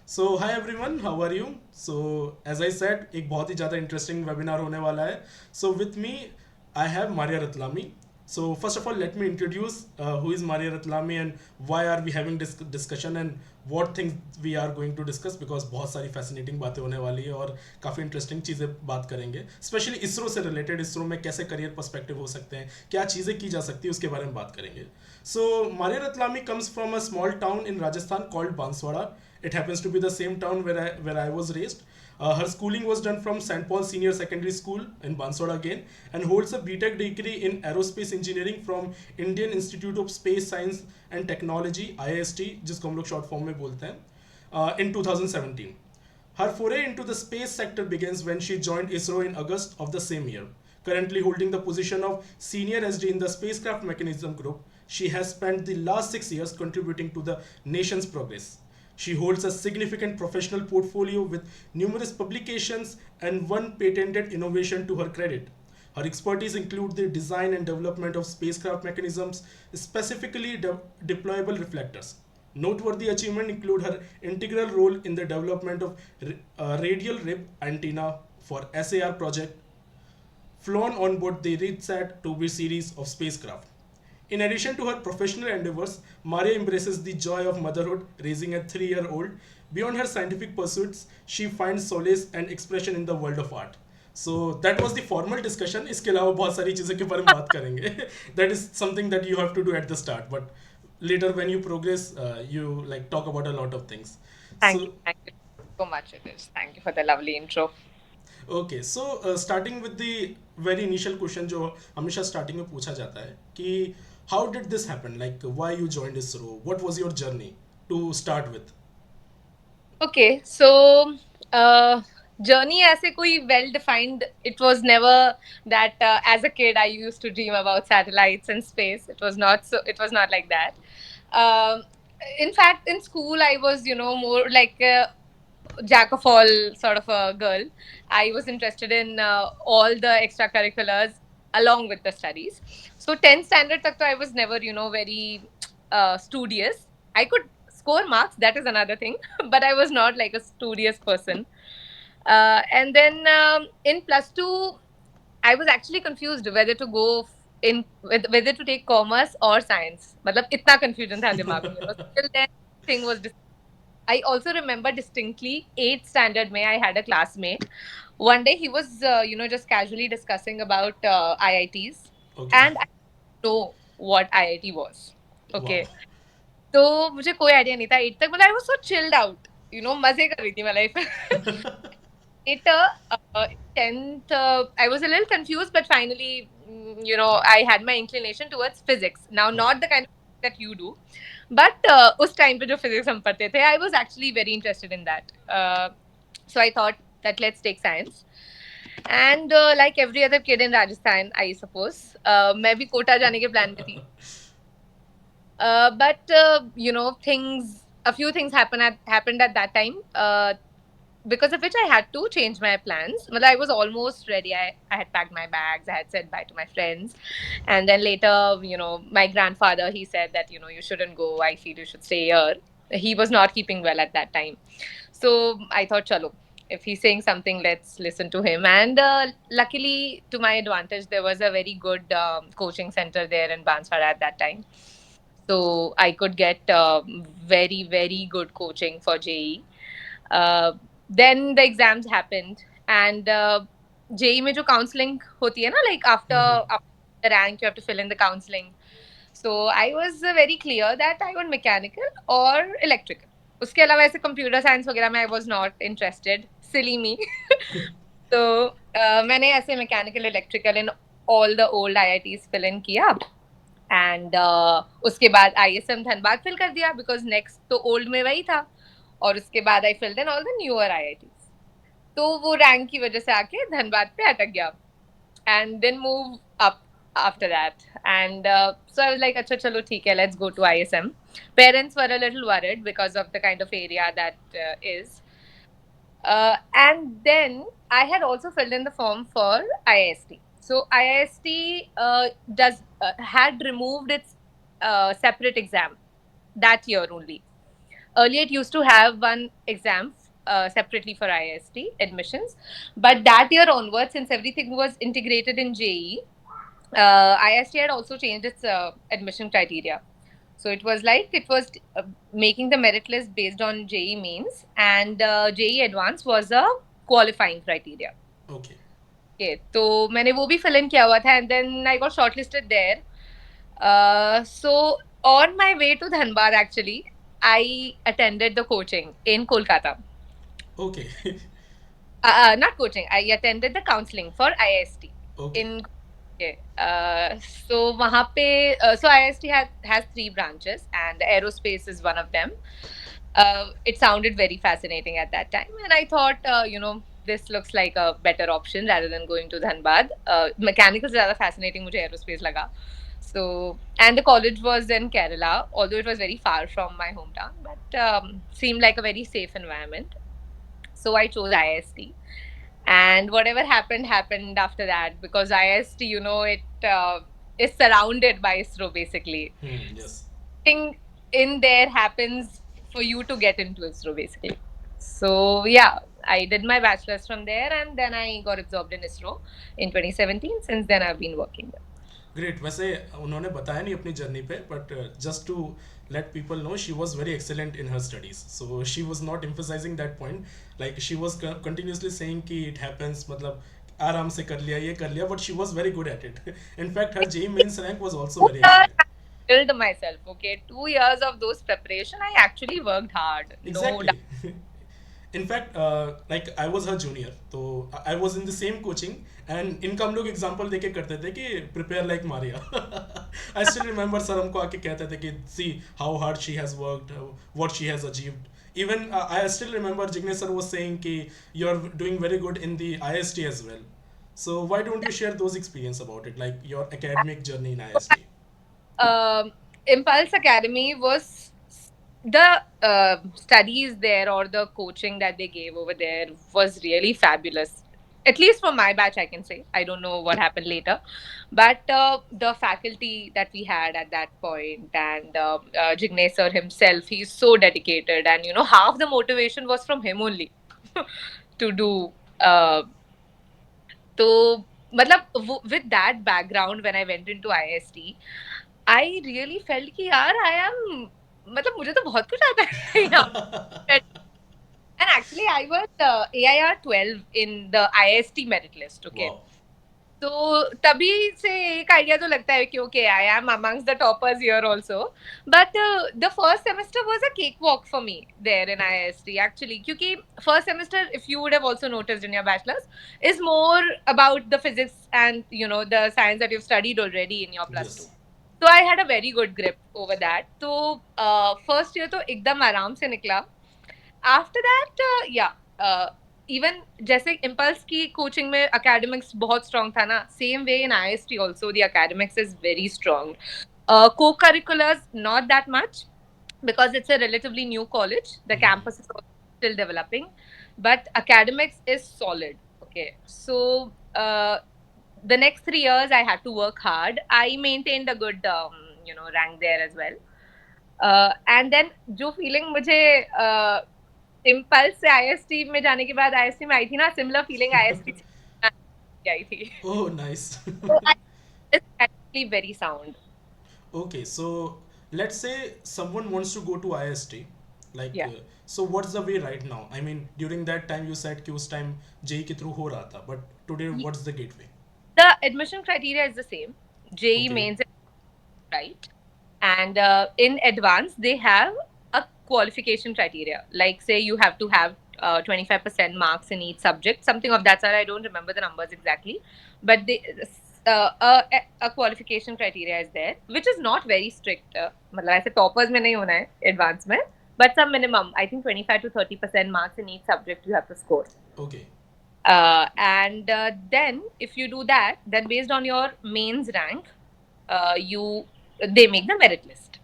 So hi everyone, how are you? So as I said, एक बहुत ही ज़्यादा इंटरेस्टिंग वेबिनार होने वाला है. So with me I have Maria Ratlami. So first of all, let me introduce who is Mariya Ratlami and why are we having this discussion and what things we are going to discuss, because बहुत सारी fascinating बातें होने वाली है और काफ़ी interesting चीज़ें बात करेंगे, स्पेशली इसरो से रिलेटेड. इसरो में कैसे करियर पर्सपेक्टिव हो सकते हैं, क्या चीज़ें की जा सकती है, उसके बारे में बात करेंगे. सो Maria Ratlami comes from a small town in Rajasthan called Banswara. It happens to be the same town where I was raised. Her schooling was done from St. Paul Senior Secondary School in Banswara again, and holds a BTech degree in Aerospace Engineering from Indian Institute of Space Science and Technology (IIST), जिसको हम लोग short form में बोलते हैं, in 2017. Her foray into the space sector begins when she joined ISRO in August of the same year. Currently holding the position of Senior SD in the Spacecraft Mechanism group, she has spent the last 6 years contributing to the nation's progress. She holds a significant professional portfolio with numerous publications and one patented innovation to her credit. Her expertise include the design and development of spacecraft mechanisms, specifically deployable reflectors. Noteworthy achievements include her integral role in the development of radial rib antenna for SAR project flown on board the RIDSAT 2B series of spacecraft. In addition to her professional endeavors, Maria embraces the joy of motherhood, raising a 3-year-old. Beyond her scientific pursuits, she finds solace and expression in the world of art. So that was the formal discussion. इसके अलावा बहुत सारी चीज़ों के बारे में बात करेंगे. That is something that you have to do at the start, but later when you progress, you like talk about a lot of things. So Thank you so much, it is. Thank you for the lovely intro. Okay, so starting with the very initial question जो हमेशा स्टार्टिंग में पूछा जाता है कि how did this happen, like why you joined ISRO, what was your journey to start with. Okay, so journey ऐसे कोई well defined. It was never that as a kid I used to dream about satellites and space. It was not so. It was not like that. Um, in fact, in school I was, more like a jack of all sort of a girl. I was interested in all the extracurriculars along with the studies. So 10th standard tak to I was never, very studious. I could score marks, that is another thing, but I was not like a studious person. And then in plus two, I was actually confused whether to go in whether to take commerce or science. मतलब इतना confusion था दिमाग में. Till then, thing was. I also remember distinctly 8th standard May I had a classmate. One day he was, just casually discussing about IITs, okay. and I didn't know what IIT was. Wow. Okay. तो मुझे कोई idea नहीं था 8 तक. मतलब I was so chilled out, मजे कर रही थी मैं life. Later, 10th, I was a little confused, but finally, I had my inclination towards physics. Now, not the kind of that you do, but उस time पे जो physics हम पढ़ते थे, I was actually very interested in that. So I thought that let's take science. And like every other kid in Rajasthan, I suppose, मैं भी कोटा जाने के plan में थी. But a few things happened at that time. Because of which I had to change my plans. Well, I was almost ready. I had packed my bags. I had said bye to my friends. And then later, my grandfather, he said that, you shouldn't go. I feel you should stay here. He was not keeping well at that time. So I thought, chalo, if he's saying something, let's listen to him. And luckily, to my advantage, there was a very good coaching center there in Banswara at that time. So I could get very, very good coaching for JE. Uh, then the exams happened, and JEE में जो counseling होती है ना, like after the rank you have to fill in the counseling. So I was very clear that I want mechanical or electrical. उसके अलावा ऐसे computer science वगैरह में I was not interested. Silly me. तो मैंने ऐसे mechanical electrical in all the old IITs fill in किया. And उसके बाद ISM धनबाद फिल कर दिया बिकॉज नेक्स्ट तो ओल्ड में वही था. और उसके बाद I filled in all the newer IITs. तो वो रैंक की वजह से आके धनबाद पे अटक गया. And then move up after that. And so I was like, अच्छा चलो ठीक है, let's go to ISM. Parents were a little worried because of the kind of area that is. And then I had also filled in the form for IIST. So IIST does had removed its separate exam that year only. earlier it used to have one exam separately for IST admissions, but that year onwards, since everything was integrated in JE, IST had also changed its admission criteria. So it was like it was making the merit list based on JE mains, and JE advance was a qualifying criteria. Okay. Okay, तो मैंने वो भी fill in किया हुआ था, and then I got shortlisted there. So on my way to Dhanbad, actually, I attended the coaching in Kolkata. Okay. Not coaching. I attended the counseling for IST Okay. in. Okay. So वहाँ पे so IST has three branches, and aerospace is one of them. It sounded very fascinating at that time, and I thought, this looks like a better option rather than going to Dhanbad. Mechanical ज़्यादा fascinating मुझे aerospace लगा. So, and the college was in Kerala, although it was very far from my hometown, but seemed like a very safe environment. So I chose IST, and whatever happened happened after that, because IST, it is surrounded by ISRO basically. Yes. Thing in there happens for you to get into ISRO basically. So yeah, I did my bachelor's from there, and then I got absorbed in ISRO in 2017. Since then, I've been working there. Great. वैसे उन्होंने बताया नहीं अपनी journey पे, but just to let people know, she was very excellent in her studies, so she was not emphasizing that point. Like she was continuously saying कि it happens, मतलब आराम से कर लिया, ये कर लिया, but she was very good at it. In fact, her JEE mains rank was also Two very years excellent. I killed myself. Okay, 2 years of those preparation, I actually worked hard. No doubt. Exactly. In fact, like I was her junior, so I was in the same coaching, and इनका हम लोग example देके करते थे कि prepare like Maria. I still remember sir हमको आके कहते थे कि see how hard she has worked, what she has achieved. Even I still remember Jignesh sir was saying कि you're doing very good in the IST as well. So why don't you share those experience about it, like your academic journey in IST? Impulse Academy was the studies there, or the coaching that they gave over there was really fabulous. At least for my batch, I can say. I don't know what happened later, but the faculty that we had at that point, and Jignesh sir himself, he's so dedicated, and half the motivation was from him only to do. तो मतलब with that background, when I went into IST, I really felt कि यार I am, मतलब मुझे तो बहुत कुछ आता है यहाँ. And actually I was AIR 12 in the IST merit list. Okay. Wow. तो तभी से एक आइडिया तो लगता है कि okay, I am amongst the toppers here also. But the first semester was a cakewalk for me there in IST actually. क्योंकि first semester, if you would have also noticed in your bachelor's, is more about the physics and the science that you've studied already in your plus two. Yes. So I had a very good grip over that. तो first year तो एकदम आराम से निकला. After that, yeah, even जैसे impulse की coaching में academics बहुत strong था ना, same way in IST also the academics is very strong. Co-curriculars not that much, because it's a relatively new college. The campus is still developing, but academics is solid. Okay, so the next 3 years I had to work hard. I maintained a good rank there as well. And then जो feeling मुझे impulse से IST में जाने के बाद IST में आई थी ना, सिमिलर फीलिंग आईएसटी से आई थी. Oh, nice. So I is actually very sound. Okay, so let's say someone wants to go to IST, like Yeah. so what's the way right now? I mean, during that time you said कि उस time JEE के through हो रहा था, but today what's the gateway? The admission criteria is the same. JE Okay. mains, right? And in advance, they have a qualification criteria. Like, say, you have to have 25% marks in each subject, something of that sort. I don't remember the numbers exactly, but a qualification criteria is there, which is not very strict. मतलब ऐसे toppers में नहीं होना है, advance में, but some minimum. I think 25 to 30% marks in each subject you have to score. Okay. And then if you do that, then based on your mains rank, you they make the merit list.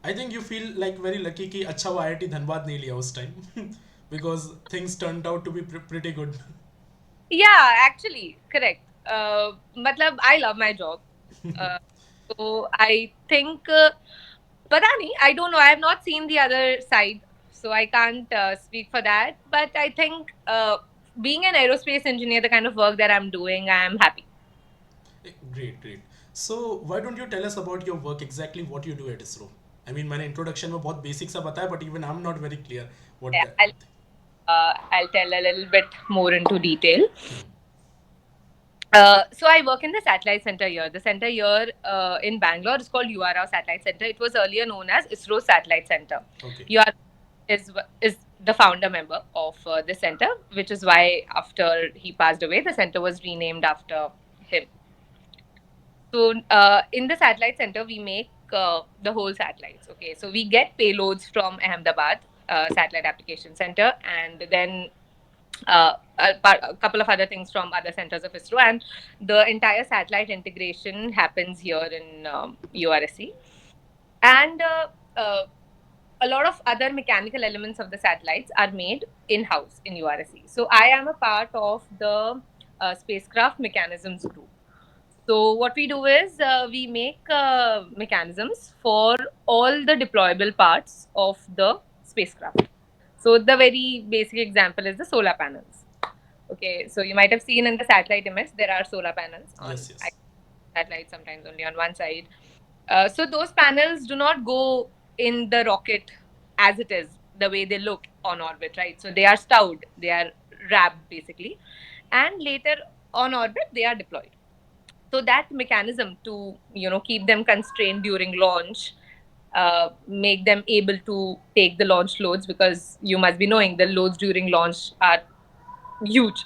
I think you feel like very lucky कि अच्छा वो IIT Dhanbad नहीं लिया उस time because things turned out to be pretty good. Yeah, actually, correct. Matlab, I love my job. Uh, so I think Padani, I don't know. I have not seen the other side, so I can't speak for that. But I think being an aerospace engineer, the kind of work that I'm doing, I am happy. Great, great. So why don't you tell us about your work exactly what you do at ISRO? I mean मैंने introduction में बहुत basic सा बताया but even I'm not very clear what Yeah, that. I'll tell a little bit more into detail. Hmm. So I work in the satellite center here. The center here in Bangalore is called Rao Satellite Center. It was earlier known as ISRO Satellite Center. Okay. UR is the founder member of the center, which is why after he passed away, the center was renamed after him. So in the satellite center, we make the whole satellites. Okay, so we get payloads from Ahmedabad Satellite Application Center, and then a couple of other things from other centers of ISRO, and the entire satellite integration happens here in URSC. And a lot of other mechanical elements of the satellites are made in house in URSC. So I am a part of the spacecraft mechanisms group. So what we do is we make mechanisms for all the deployable parts of the spacecraft. So the very basic example is the solar panels. Okay, so you might have seen in the satellite image there are solar panels on Yes, yes. satellite, sometimes only on one side. So those panels do not go in the rocket as it is, the way they look on orbit, right? So they are stowed, they are wrapped basically, and later on orbit they are deployed. So that mechanism to keep them constrained during launch, make them able to take the launch loads, because you must be knowing the loads during launch are huge.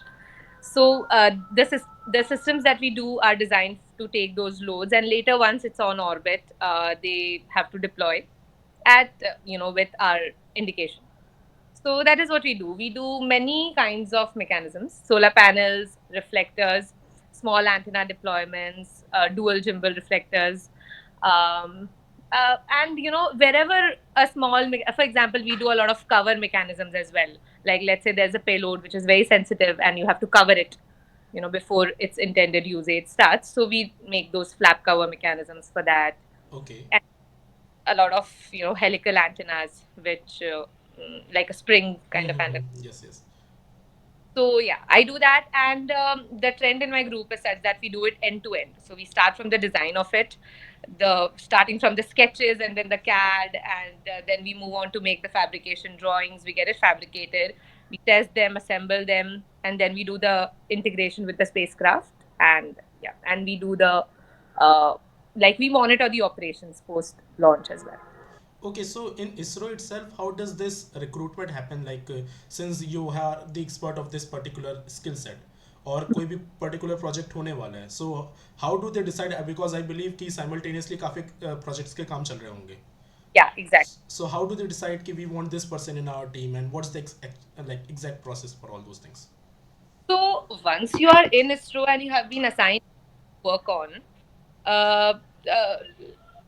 So the systems that we do are designed to take those loads, and later once it's on orbit, they have to deploy at with our indication. So that is what we do. We do many kinds of mechanisms: solar panels, reflectors, small antenna deployments, dual gimbal reflectors, um, and wherever a small, for example, we do a lot of cover mechanisms as well. Like let's say there's a payload which is very sensitive and you have to cover it, before its intended usage starts. So we make those flap cover mechanisms for that, Okay. and a lot of helical antennas, which like a spring kind of antenna. Yes, yes. So yeah, I do that, and the trend in my group is such that we do it end to end. So we start from the design of it, the starting from the sketches and then the CAD, and then we move on to make the fabrication drawings. We get it fabricated, we test them, assemble them, and then we do the integration with the spacecraft, and yeah, and we do the uh, like we monitor the operations post launch as well. Okay, so in ISRO itself, how does this recruitment happen? Like, since you are the expert of this particular skill set, और कोई भी particular project होने वाला है, so how do they decide? Because I believe कि simultaneously काफी projects के काम चल रहे होंगे. Yeah, exactly. So how do they decide कि we want this person in our team, and what's the like exact process for all those things? So once you are in ISRO and you have been assigned work on, uh, uh,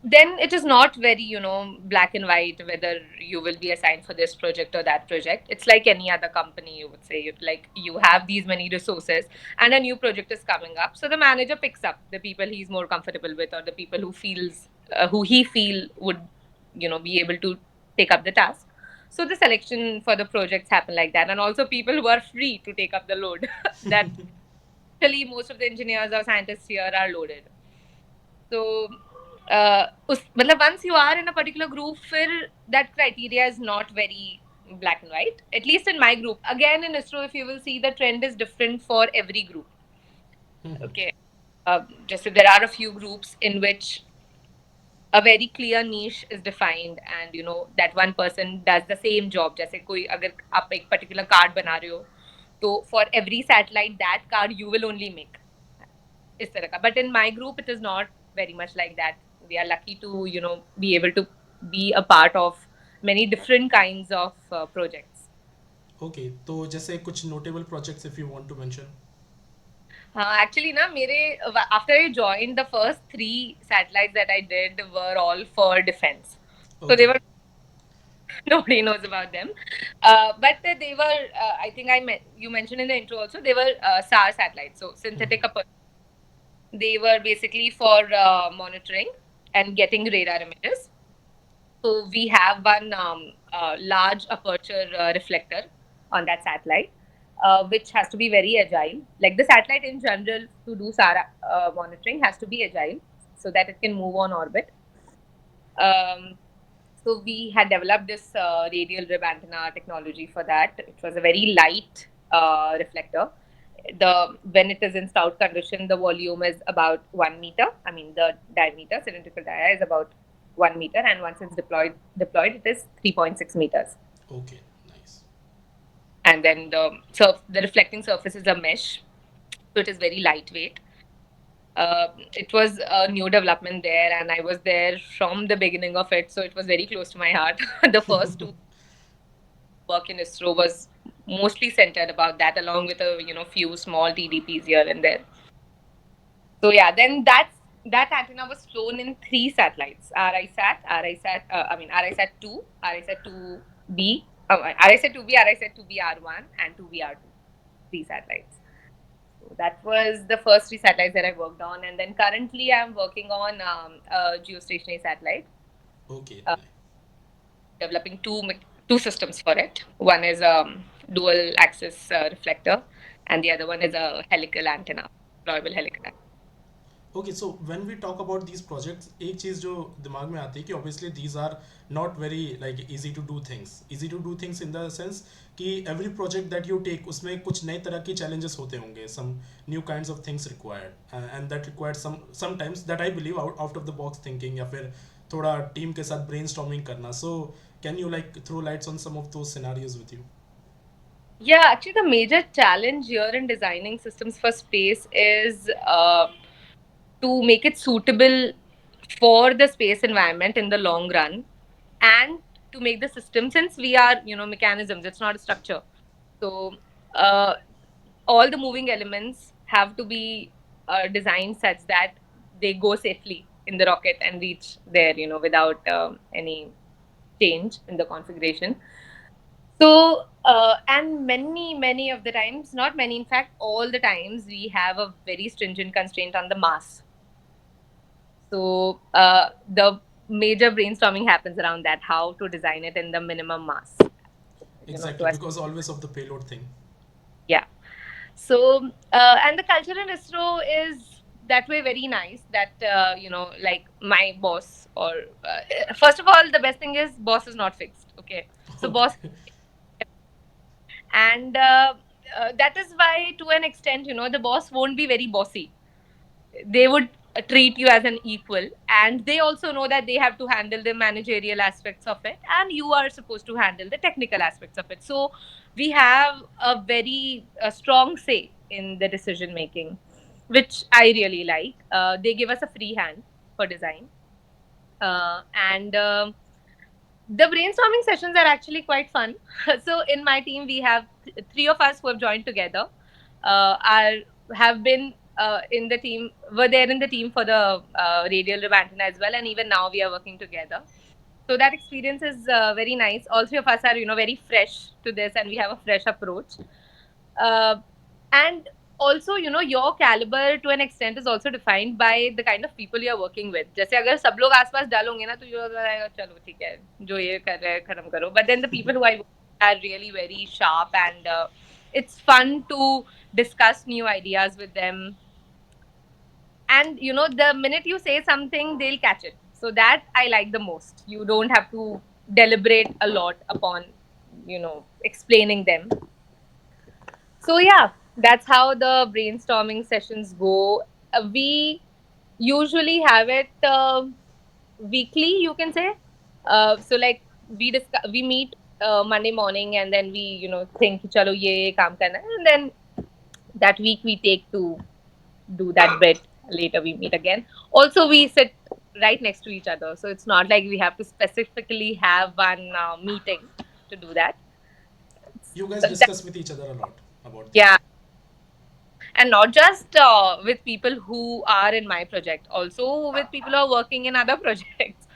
then it is not very black and white whether you will be assigned for this project or that project. It's like any other company, you would say. Like you have these many resources and a new project is coming up, so the manager picks up the people he's more comfortable with, or the people who he feel would be able to take up the task. So the selection for the projects happen like that, and also people who are free to take up the load that actually most of the engineers or scientists here are loaded. So मतलब once you are in a particular group, फिर that criteria is not very black and white. At least in my group. Again, in ISRO, if you will see, the trend is different for every group. Okay. Just there are a few groups in which a very clear niche is defined, and that one person does the same job. जैसे कोई अगर आप एक particular card बना रहे हो, तो for every satellite that card you will only make. इस तरह का. But in my group, it is not very much like that. We are lucky to be able to be a part of many different kinds of projects. Okay, तो जैसे कुछ notable projects if you want to mention. Actually, na, after I joined, the first three satellites that I did were all for defense. So they Okay. were nobody knows about them, but they were. I think you mentioned in the intro also. They were SAR satellites, so synthetic. They were basically for monitoring and getting radar images. So we have one large aperture reflector on that satellite, which has to be very agile. Like the satellite in general, to do SARA monitoring, has to be agile so that it can move on orbit. Um, so we had developed this radial rib antenna technology for that. It was a very light reflector. The when it is in stout condition, the volume is about 1 meter. I mean, the diameter, cylindrical dia, is about 1 meter, and once it's deployed, it is 3.6 meters. Okay, nice. And then the reflecting surface is a mesh, so it is very lightweight. It was a new development there, and I was there from the beginning of it, so it was very close to my heart. The first two work in ISRO was mostly centered about that, along with a few small TDPs here and there. So yeah, then that antenna was flown in three satellites: RISAT, I mean RISAT two, RISAT two B, RISAT two B, RISAT two B R1, and two B R2. Three satellites. So that was the first three satellites that I worked on, and then currently I'm working on a geostationary satellite, Okay, uh, nice. developing two systems for it. One is dual axis reflector, and the other one is a helical antenna, deployable helical antenna. Okay so when we talk about these projects एक चीज़ जो दिमाग में आती है कि obviously these are not very like easy to do things in the sense कि every project that you take उसमें कुछ नए तरह की चैलेंजेस होते होंगे some new kinds of things required and that required sometimes that I believe out of the box thinking या फिर थोड़ा टीम के साथ ब्रेन स्टॉर्मिंग करना so can you like throw lights on some of those scenarios with you Yeah, actually, the major challenge here in designing systems for space is to make it suitable for the space environment in the long run, and to make the system, since we are mechanisms, it's not a structure. So uh, all the moving elements have to be designed such that they go safely in the rocket and reach there without any change in the configuration. So, and many of the times, not many, in fact, all the times, we have a very stringent constraint on the mass. So, the major brainstorming happens around that, how to design it in the minimum mass, to exactly us. Because always of the payload thing Yeah. So, and the culture in ISRO is that way very nice. That like my boss, or first of all, the best thing is boss is not fixed. Okay, so boss, okay and that is why, to an extent, the boss won't be very bossy. They would treat you as an equal, and they also know that they have to handle the managerial aspects of it, and you are supposed to handle the technical aspects of it. So we have a strong say in the decision making, which I really like. They give us a free hand for design, and the brainstorming sessions are actually quite fun. So in my team, we have three of us who have joined together. Are have been in the team, were there in the team for the radial rib antenna as well, and even now we are working together. So that experience is very nice. All three of us are very fresh to this, and we have a fresh approach. uh, and also your caliber to an extent is also defined by the kind of people you are working with. जैसे अगर सब लोग आसपास डालोगे ना तो you are चलो ठीक है जो ये कर रहे हैं खत्म करो. But then the people who I work with are really very sharp, and it's fun to discuss new ideas with them. And the minute you say something, they'll catch it. So that I like the most. You don't have to deliberate a lot upon explaining them. So yeah, that's how the brainstorming sessions go. We usually have it weekly, you can say. So like we meet Monday morning, and then we think chalo ye kaam karna hai, and then that week we take to do that bit. Later we meet again. Also, we sit right next to each other, so it's not like we have to specifically have one meeting to do that. You guys That, discuss with each other a lot about yeah, things and not just with people who are in my project, also with people who are working in other projects.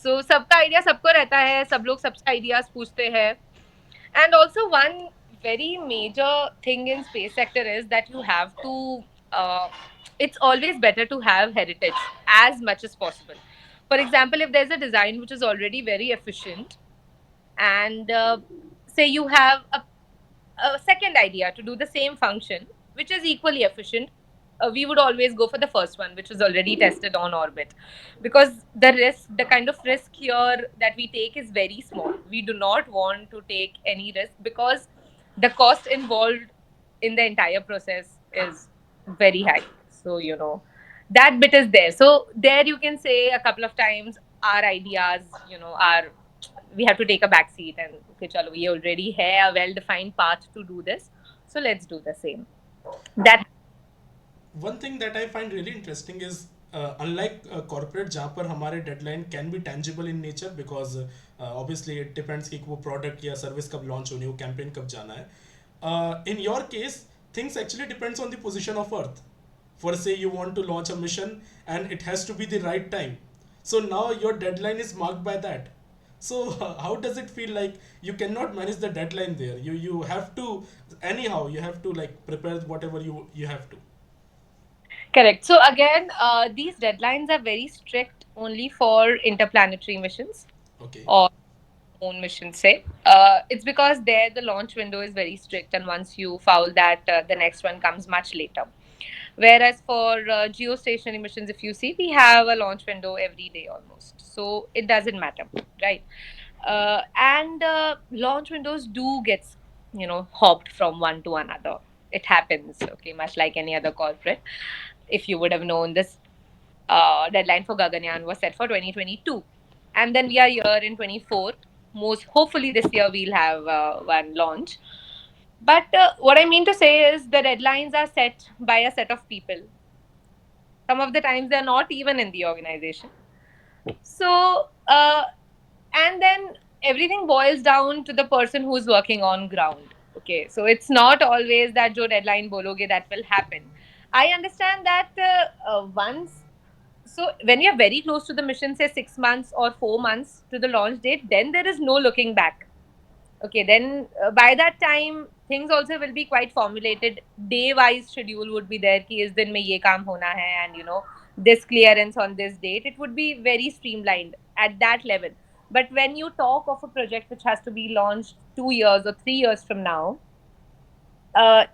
So सबका idea सबको रहता है, सब लोग सबसे ideas पूछते हैं. And also one very major thing in space sector is that you have to it's always better to have heritage as much as possible. For example, if there's a design which is already very efficient, and say you have a second idea to do the same function, which is equally efficient, we would always go for the first one, which was already tested on orbit. Because the kind of risk here that we take is very small. We do not want to take any risk because the cost involved in the entire process is very high. So, that bit is there. So, there you can say a couple of times our ideas, are we have to take a back seat and okay chalo we already have a well defined path to do this, so let's do the same. That One thing that I find really interesting is unlike corporate जहाँ पर हमारे deadline can be tangible in nature because obviously it depends कि वो product या service कब launch होनी है, वो campaign कब जाना है. In your case, things actually depends on the position of Earth. For say you want to launch a mission and it has to be the right time. So now your deadline is marked by that. So how does it feel like you cannot manage the deadline there? You have to anyhow you have to like prepare whatever you have to. correct. So again, these deadlines are very strict only for interplanetary missions Okay. or moon missions, say. It's because there the launch window is very strict, and once you foul that, the next one comes much later. Whereas for geostationary missions, if you see, we have a launch window every day almost. So it doesn't matter, right? And launch windows do get, hopped from one to another. It happens, okay, much like any other corporate. If you would have known this, deadline for Gaganyaan was set for 2022, and then we are here in 24. Most hopefully this year we'll have one launch. But what I mean to say is the deadlines are set by a set of people. Some of the times they're not even in the organization. So, and then everything boils down to the person who's working on ground. Okay, so it's not always that jo deadline bologe that will happen. I understand that once, so when you're very close to the mission, say 6 months or 4 months to the launch date, then there is no looking back. Okay, then by that time, things also will be quite formulated. Day-wise schedule would be there. कि इस दिन में ये काम होना है, and this clearance on this date. It would be very streamlined at that level. But when you talk of a project which has to be launched 2 years or 3 years from now, uh,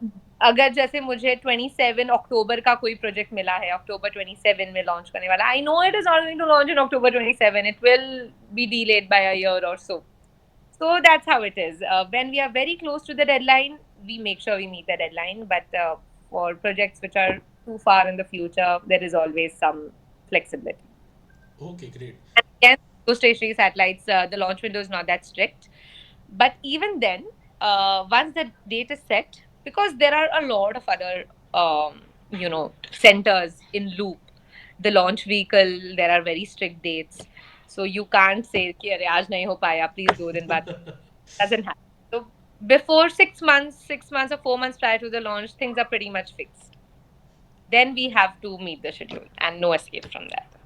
अगर जैसे मुझे 27 अक्टूबर का कोई project मिला है अक्टूबर 27 में launch करने वाला I know it is not going to launch in October 27 it will be delayed by a year or so. So that's how it is. When we are very close to the deadline, we make sure we meet the deadline. But for projects which are too far in the future, there is always some flexibility. Okay, great. And again, those stationary satellites, the launch window is not that strict. But even then, once the date is set, because there are a lot of other, centers in loop, the launch vehicle, there are very strict dates. So you can't say, कि अरे आज नहीं हो पाया, please do दिन बाद. Doesn't happen. So before 6 months, 6 months or 4 months prior to the launch, things are pretty much fixed. Then we have to meet the schedule and no escape from that.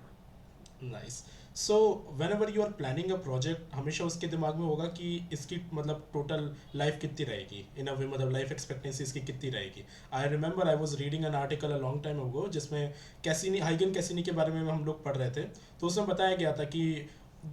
Nice. So whenever you are planning a project हमेशा उसके दिमाग में होगा कि इसकी मतलब total life कितनी रहेगी इन अ वे मतलब लाइफ एक्सपेक्टेंसी इसकी कितनी रहेगी. I remember I was reading an article a long time ago जिसमें कैसिनी हाइगन कैसिनी के बारे में हम लोग पढ़ रहे थे. तो उसमें बताया गया था कि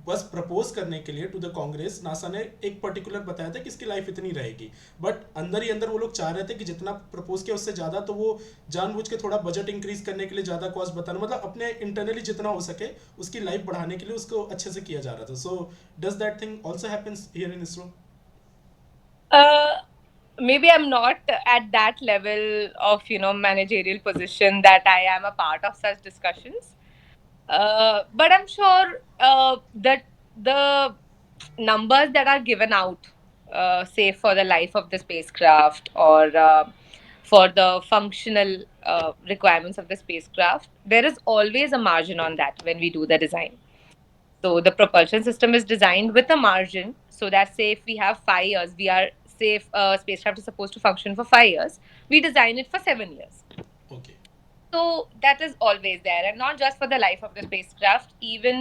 बस प्रपोज करने के लिए टू द कांग्रेस नासा ने एक पर्टिकुलर बताया था कि इसकी लाइफ इतनी रहेगी. बट अंदर ही अंदर वो लोग चाह रहे थे कि जितना प्रपोज किया उससे ज़्यादा, तो वो जानबूझ के थोड़ा बजट इंक्रीज करने के लिए ज़्यादा कॉस्ट बताना मतलब अपने इंटरनली जितना हो सके उसकी लाइफ बढ़ाने के लिए उसको अच्छे से किया जा रहा था. So does that thing also happens here in ISRO? Uh, Maybe I'm not at that level of managerial position that I am a part of such discussions. But I'm sure that the numbers that are given out, say for the life of the spacecraft or for the functional requirements of the spacecraft, there is always a margin on that when we do the design. So the propulsion system is designed with a margin so that say if we have 5 years, we are say if a spacecraft is supposed to function for 5 years, we design it for 7 years. Okay. So that is always there, and not just for the life of the spacecraft. Even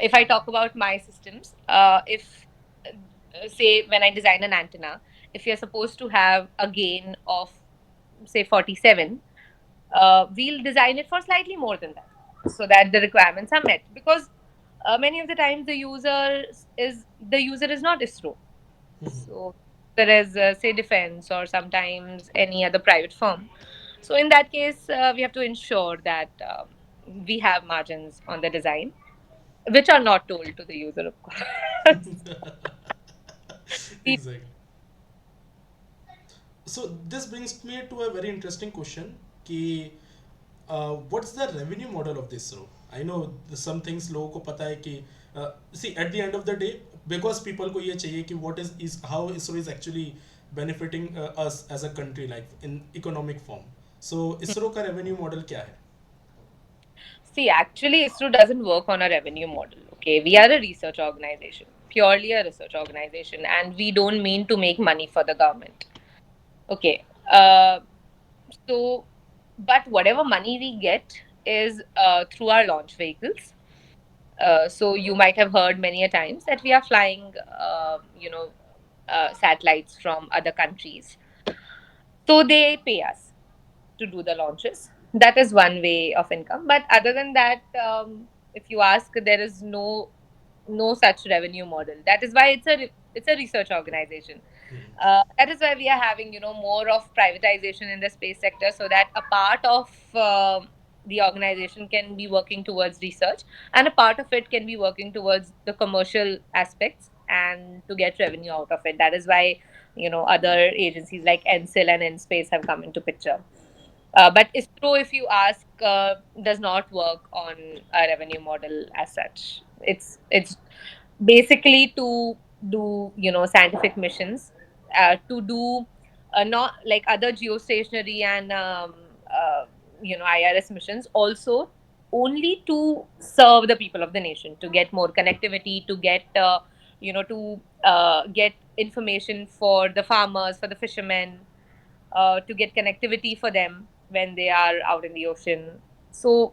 if I talk about my systems, if say when I design an antenna, if you're supposed to have a gain of say 47, we'll design it for slightly more than that, so that the requirements are met. Because Many of the times the user is not ISRO. So there is, say, defense or sometimes any other private firm. So in that case, we have to ensure that we have margins on the design, which are not told to the user, of course. We- Exactly. So this brings me to a very interesting question. कि what's the revenue model of this show? I know some things लोगों को पता है कि see at the end of the day because people को ये चाहिए कि what is how ISRO is actually benefiting us as a country like in economic form. So ISRO का revenue model क्या है? See, actually, ISRO doesn't work on a revenue model. Okay, we are a research organization, purely a research organization, and we don't mean to make money for the government. Okay, so but whatever money we get is through our launch vehicles. So you might have heard many a times that we are flying, satellites from other countries. So they pay us to do the launches. That is one way of income. But other than that, if you ask, there is no such revenue model. That is why it's a research organization. That is why we are having more of privatization in the space sector, so that a part of the organization can be working towards research, and a part of it can be working towards the commercial aspects and to get revenue out of it. That is why other agencies like NSIL and NSpace have come into picture. But ISRO, if you ask, does not work on a revenue model as such. It's basically to do scientific missions, to do not like other geostationary and IRS missions, also only to serve the people of the nation, to get more connectivity, to get to get information for the farmers, for the fishermen, to get connectivity for them when they are out in the ocean. So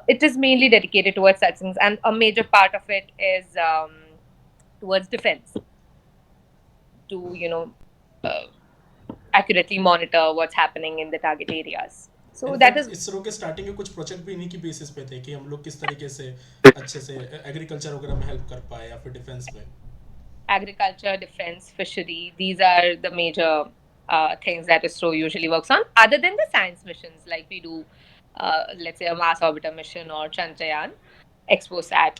it is mainly dedicated towards such things, and a major part of it is towards defense, to uh, accurately monitor what's happening in the target areas. So that in fact is ISRO के starting के कुछ project भी इन्हीं की basis पे थे कि हम लोग किस तरीके से अच्छे से एग्रीकल्चर वगैरह में हेल्प कर पाए या फिर डिफेंस में. agriculture, defense, fishery. These are the major things that ISRO usually works on, other than the science missions like we do, let's say a Mars orbiter mission or Chandrayaan, Exposat,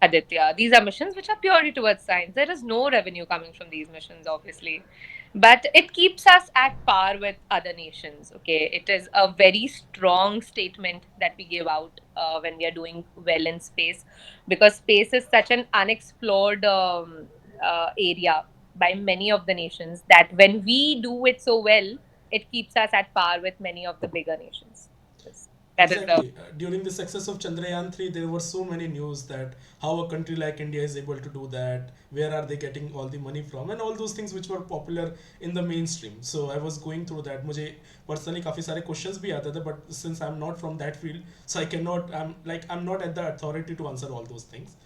Aditya. These are missions which are purely towards science. There is no revenue coming from these missions, obviously. But it keeps us at par with other nations. Okay. It is a very strong statement that we give out when we are doing well in space, because space is such an unexplored area by many of the nations that when we do it so well, it keeps us at par with many of the bigger nations. Yes. That is the. Exactly. During the success of Chandrayaan 3, there were so many news that how a country like India is able to do that, where are they getting all the money from, and all those things which were popular in the mainstream. So I was going through that. मुझे personally काफी सारे questions भी आते थे, but since I'm not from that field, so I cannot. I'm not at the authority to answer all those things.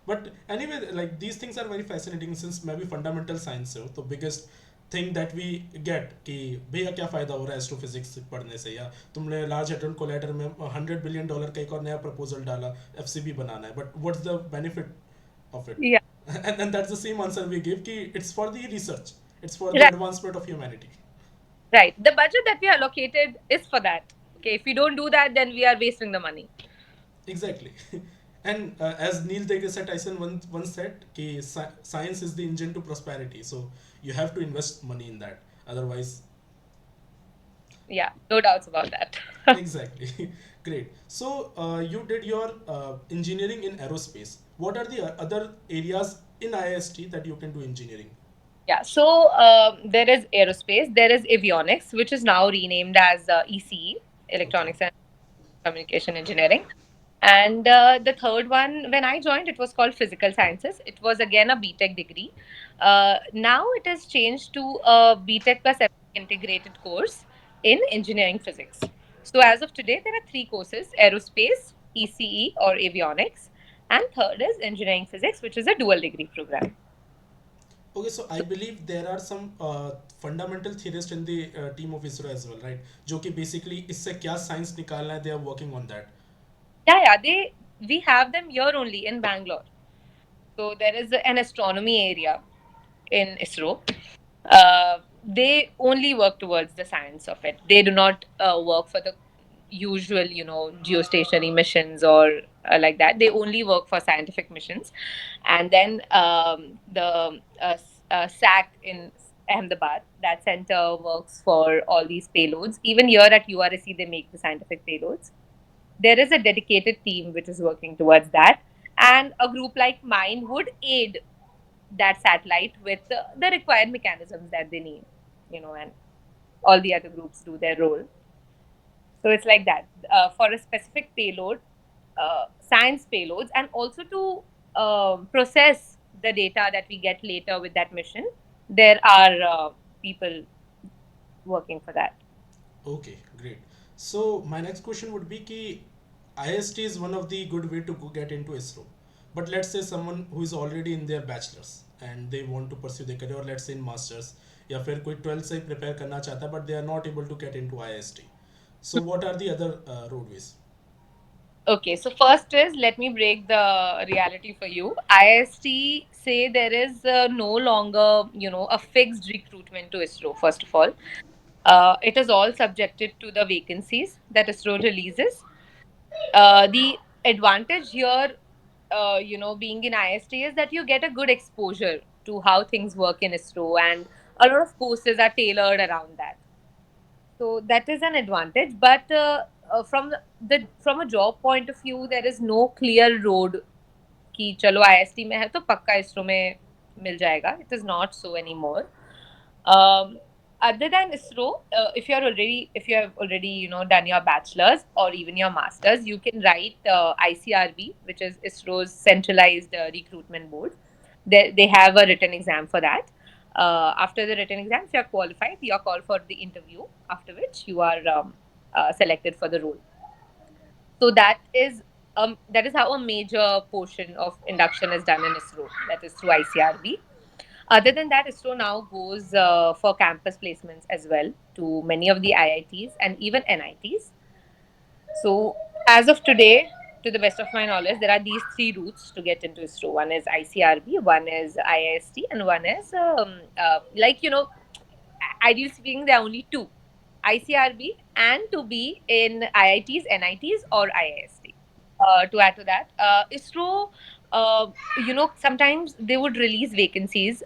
But anyway, like these things are very fascinating since मैं भी fundamental science से हूँ, तो biggest thing that we get कि भैया क्या फ़ायदा हो रहा है एस्ट्रोफिजिक्स पढ़ने से, या तुमने लार्ज हेड्रन कोलाइडर में $100 बिलियन का एक और नया प्रपोजल डाला एफसीबी बनाना है, but what's the benefit of it. Yeah. And that's the same answer we give कि it's for the research, it's for the Right. Advancement of humanity. Right. The budget that we allocated is for that. Okay. If we don't do that, then we are wasting the money. Exactly. And as Neil deGrasse Tyson once said कि science is the engine to prosperity, so you have to invest money in that, otherwise. Yeah. No doubts about that. Exactly. Great. So you did your engineering in aerospace. What are the other areas in IST that you can do engineering? Yeah. So there is aerospace, there is avionics, which is now renamed as ECE, Okay. Electronics and Communication Engineering. And the third one, when I joined, it was called Physical Sciences. It was again a BTech degree. Now it has changed to a BTech plus integrated course in engineering physics. So as of today, there are three courses: aerospace, ECE or avionics, and third is engineering physics, which is a dual degree program. Okay, so I believe there are some fundamental theorists in the team of ISRO as well, right? जो कि basically इससे क्या science निकालना है, they are working on that. Yeah, yeah. we have them here only in Bangalore. So there is an astronomy area in ISRO. They only work towards the science of it. They do not work for the usual, geostationary missions or like that. They only work for scientific missions. And then the SAC in Ahmedabad, that center works for all these payloads. Even here at URSC, they make the scientific payloads. There is a dedicated team which is working towards that. And a group like mine would aid that satellite with the required mechanisms that they need, and all the other groups do their role. So it's like that for a specific payload, science payloads, and also to process the data that we get later with that mission. There are people working for that. Okay, great. So my next question would be कि IST is one of the good way to get into ISRO. But let's say someone who is already in their bachelor's and they want to pursue their career, or let's say in masters, या फिर कोई 12th से prepare करना चाहता है but they are not able to get into IST. So what are the other roadways? Okay, so first is, let me break the reality for you. IST say there is no longer, a fixed recruitment to ISRO. First of all, it is all subjected to the vacancies that ISRO releases. The advantage here, being in IST, is that you get a good exposure to how things work in ISRO, and a lot of courses are tailored around that. So that is an advantage. But from a job point of view, there is no clear road कि चलो IST में है तो पक्का ISRO में मिल जाएगा. It is not so anymore. Um, Other than ISRO, if you have already done your bachelor's or even your master's, you can write ICRB, which is ISRO's centralized recruitment board. They have a written exam for that. After the written exam, if you are qualified, you are called for the interview. After which you are selected for the role. So that is how a major portion of induction is done in ISRO. That is through ICRB. Other than that, ISRO now goes for campus placements as well to many of the IITs and even NITs. So, as of today, to the best of my knowledge, there are these three routes to get into ISRO. One is ICRB, one is IIST, and one is, ideally speaking, there are only two: ICRB and to be in IITs, NITs, or IIST. To add to that, ISRO, sometimes they would release vacancies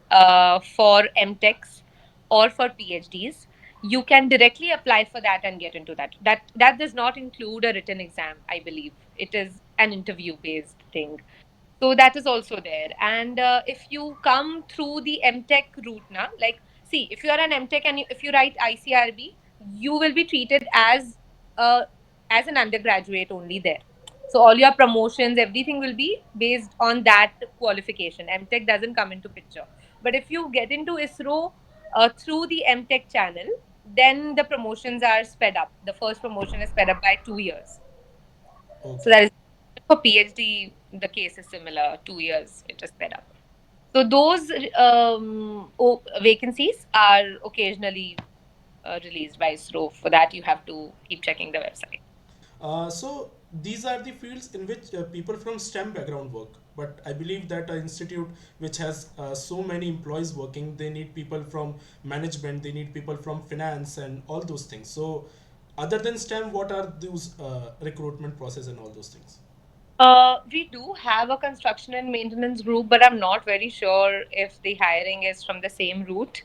for MTechs or for PhDs. You can directly apply for that and get into that. That does not include a written exam, I believe. It is an interview based thing. So that is also there. And if you come through the MTech route now, like, see, if you are an MTech and if you write ICRB, you will be treated uh, as an undergraduate only there. So all your promotions, everything will be based on that qualification. MTech doesn't come into picture. But if you get into ISRO through the MTech channel, then the promotions are sped up. The first promotion is sped up by 2 years. So Okay. that is for PhD, the case is similar. 2 years, it is sped up. So those vacancies are occasionally released by ISRO. For that, you have to keep checking the website. So these are the fields in which people from STEM background work. But I believe that an institute which has so many employees working, they need people from management, they need people from finance and all those things. So other than STEM, what are those recruitment process and all those things? We do have a construction and maintenance group, but I'm not very sure if the hiring is from the same route.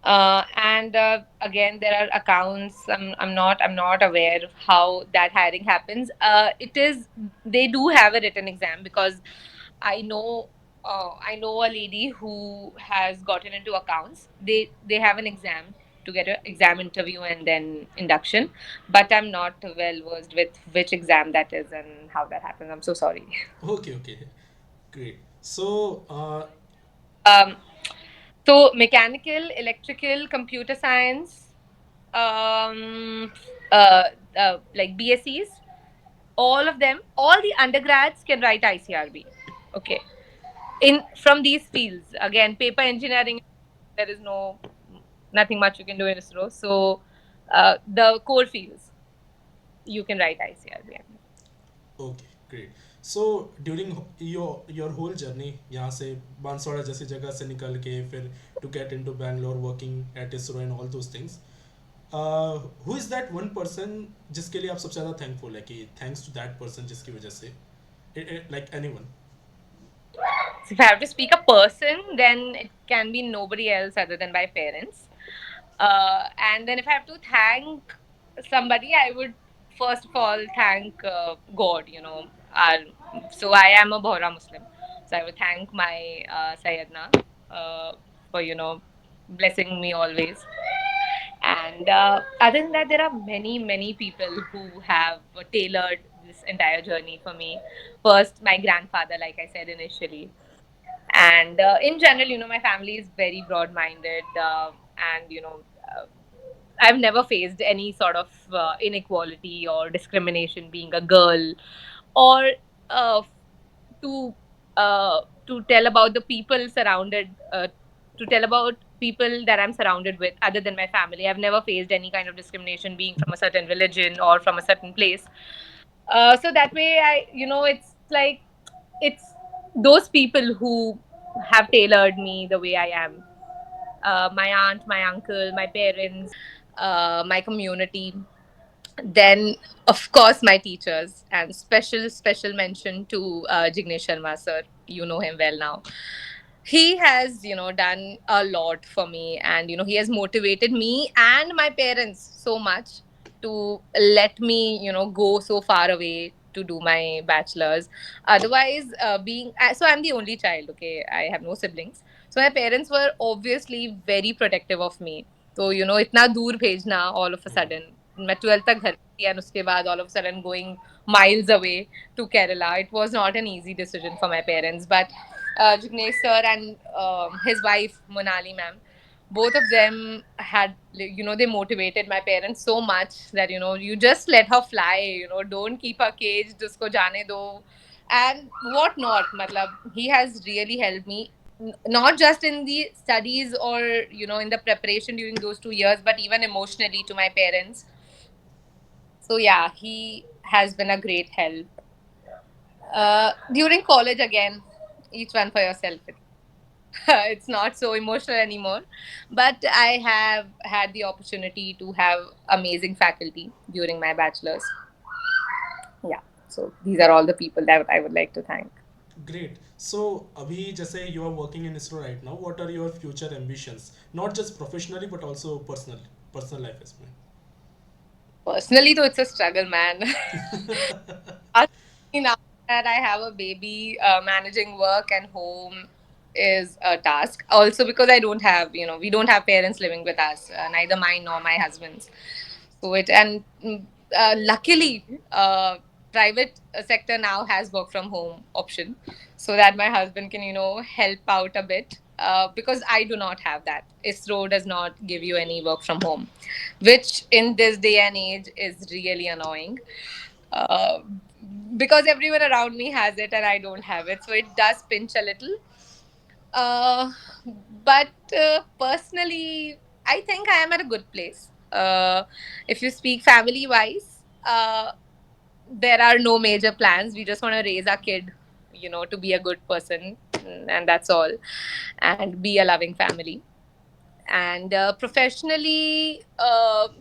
And again, there are accounts. I'm not aware of how that hiring happens. It is They do have a written exam because I know I know a lady who has gotten into accounts. They have an exam to get an exam interview and then induction. But I'm not well versed with which exam that is and how that happens. I'm so sorry. Okay, okay, great. So Um, so mechanical, electrical, computer science, um, uh, like BScs, all of them, all the undergrads can write ICRB. Okay. In from these fields, again, paper engineering, there is nothing much you can do in ISRO. So the core fields, you can write ICRB. okay, great. So during your whole journey यहाँ से बांसवाड़ा जैसी जगह से निकल के फिर to get into Bangalore working at ISRO and all those things, who is that one person जिसके लिए आप सबसे ज़्यादा थैंकफुल है कि थैंक्स टू दैट पर्सन जिसकी वजह से, like any one? So if I have to speak a person, then it can be nobody else other than my parents. And then if I have to thank somebody, I would first of all thank God. So I am a Bohra Muslim, so I would thank my Sayyidna for blessing me always. And other than that, there are many people who have tailored this entire journey for me. First, my grandfather, like I said initially, and in general, my family is very broad minded, and I've never faced any sort of inequality or discrimination being a girl, or uh, to to tell about the people surrounded to tell about people that I'm surrounded with other than my family. I've never faced any kind of discrimination being from a certain religion or from a certain place. So that way, it's like it's those people who have tailored me the way I am. My aunt, my uncle, my parents, my community. Then, of course, my teachers, and special mention to Jignesh Sharma sir. You know him well now. He has done a lot for me, and he has motivated me and my parents so much to let me go so far away to do my bachelor's. Otherwise, so I'm the only child. Okay, I have no siblings, so my parents were obviously very protective of me. तो इतना दूर भेजना all of a sudden, मैं 12th तक घर पे थी, and उसके बाद all of a sudden going miles away to Kerala, it was not an easy decision for my parents. But Jignesh sir and his wife Monali ma'am, both of them had, they motivated my parents so much that you just let her fly, don't keep her caged, usko jane do, and what not. Matlab, he has really helped me, not just in the studies or in the preparation during those 2 years, but even emotionally to my parents. So yeah, he has been a great help. During college again, each one for yourself. It's not so emotional anymore, but I have had the opportunity to have amazing faculty during my bachelor's. Yeah, so these are all the people that I would like to thank. Great. So अभी जैसे you are working in ISRO right now, what are your future ambitions, not just professionally but also personal life इसमें? Personally, though, it's a struggle, man. Now that I have a baby, managing work and home is a task. Also, because I don't have, we don't have parents living with us, neither mine nor my husband's. So luckily, private sector now has work from home option, so that my husband can help out a bit. Because I do not have that. ISRO does not give you any work from home, which in this day and age is really annoying. Uh, because everyone around me has it and I don't have it, so it does pinch a little. Uh, but personally, I think I am at a good place. If you speak family wise, there are no major plans. We just want to raise our kid, to be a good person, and that's all, and be a loving family. And professionally,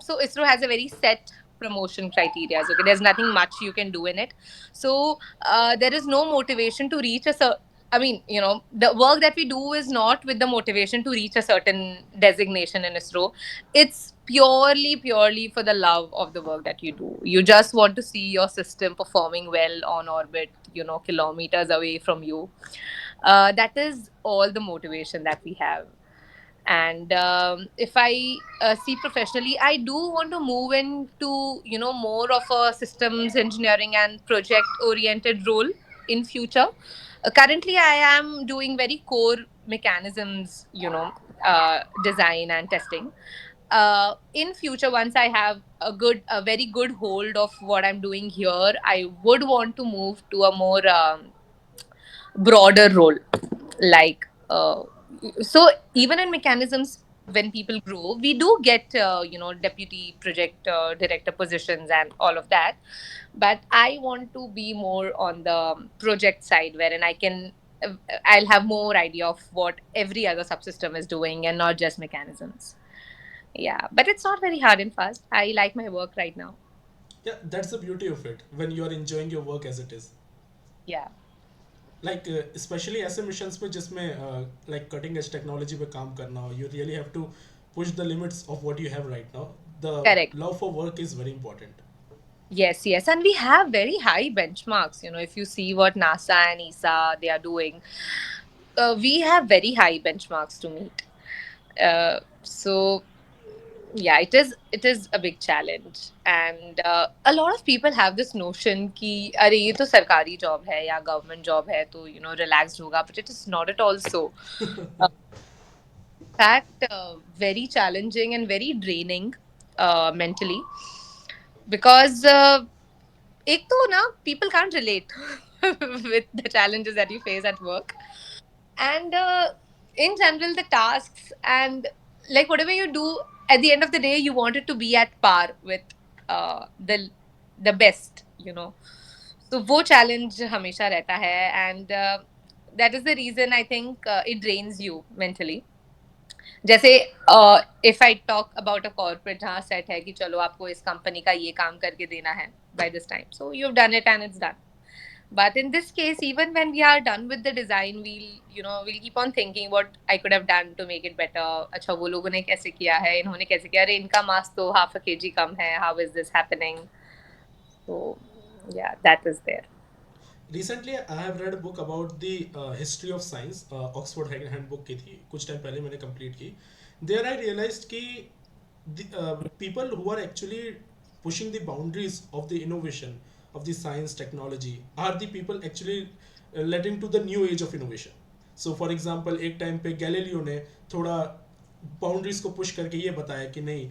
so ISRO has a very set promotion criteria. Okay, there's nothing much you can do in it. So there is no motivation to reach I mean, the work that we do is not with the motivation to reach a certain designation in ISRO. It's purely for the love of the work that you do. You just want to see your system performing well on orbit, kilometers away from you. That is all the motivation that we have. And if I see professionally, I do want to move into more of a systems engineering and project oriented role in future. Currently I am doing very core mechanisms, design and testing. In future, once I have a very good hold of what I'm doing here, I would want to move to a more broader role, like so even in mechanisms, when people grow, we do get deputy project director positions and all of that. But I want to be more on the project side, wherein I'll have more idea of what every other subsystem is doing and not just mechanisms. Yeah, but it's not very hard and fast. I like my work right now. Yeah, that's the beauty of it when you are enjoying your work as it is. Yeah, Like especially ऐसे missions पे जिसमें like cutting edge technology पे काम करना हो, you really have to push the limits of what you have right now. The correct. love for work is very important. Yes, yes. And we have very high benchmarks. If you see what NASA and ESA they are doing, we have very high benchmarks to meet. So yeah, it is a big challenge. And a lot of people have this notion कि अरे ये तो सरकारी job है या government job है तो relaxed होगा, but it is not at all so. In fact, very challenging and very draining mentally, because एक तो ना people can't relate with the challenges that you face at work, and in general the tasks, and like whatever you do, at the end of the day you want it to be at par with the best. So वो challenge हमेशा रहता है, and that is the reason I think it drains you mentally. जैसे if I talk about a corporate जहाँ set है कि चलो आपको इस कंपनी का ये काम करके देना है by this time, so you've done it and it's done. But in this case, even when we are done with the design, we'll keep on thinking what I could have done to make it better. अच्छा वो लोगों ने कैसे किया है, इन्होंने कैसे किया, अरे इनका मास तो half a kg कम है, how is this happening? So yeah, that is there. Recently I have read a book about the history of science, Oxford handbook की थी, कुछ टाइम पहले मैंने कंप्लीट की. देयर आई रियलाइज्ड कि the people who are actually pushing the boundaries of the innovation of the science technology are the people actually leading to the new age of innovation. So for example, एक time पे Galileo ने थोड़ा boundaries को push करके ये बताया कि नहीं,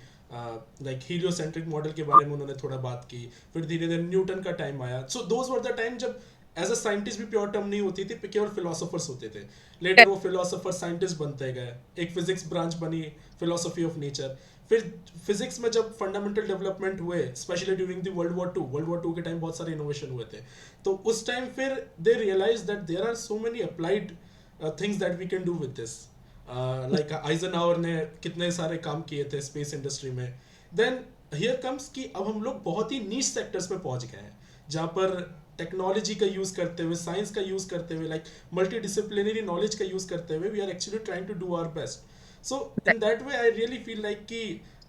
लाइक हीलियोसेंट्रिक मॉडल के बारे में उन्होंने थोड़ा बात की. फिर धीरे धीरे न्यूटन का टाइम आया. So those were the time जब एज अ साइंटिस्ट भी प्योर टर्म नहीं होती थी, केवल फिलोसोफर्स होते थे. लेटर वो फिलोसोफर साइंटिस्ट बनते गए, एक फिजिक्स ब्रांच बनी, फिलोसफी ऑफ नेचर. फिर फिजिक्स में जब फंडामेंटल डेवलपमेंट हुए, specially during the world war two के टाइम बहुत सारे इनोवेशन हुए थे. तो उस टाइम फिर they realise that there are so many applied things that we can do with this. Like Eisenhower ने कितने सारे काम किए थे स्पेस इंडस्ट्री में. देन हियर कम्स कि अब हम लोग बहुत ही नीश सेक्टर्स पे पहुंच गए हैं, जहाँ पर टेक्नोलॉजी का यूज करते हुए, साइंस का यूज करते हुए, लाइक मल्टी डिसिप्लिनरी नॉलेज का यूज करते हुए, we are actually trying to do our best. So in that way, I really feel like ki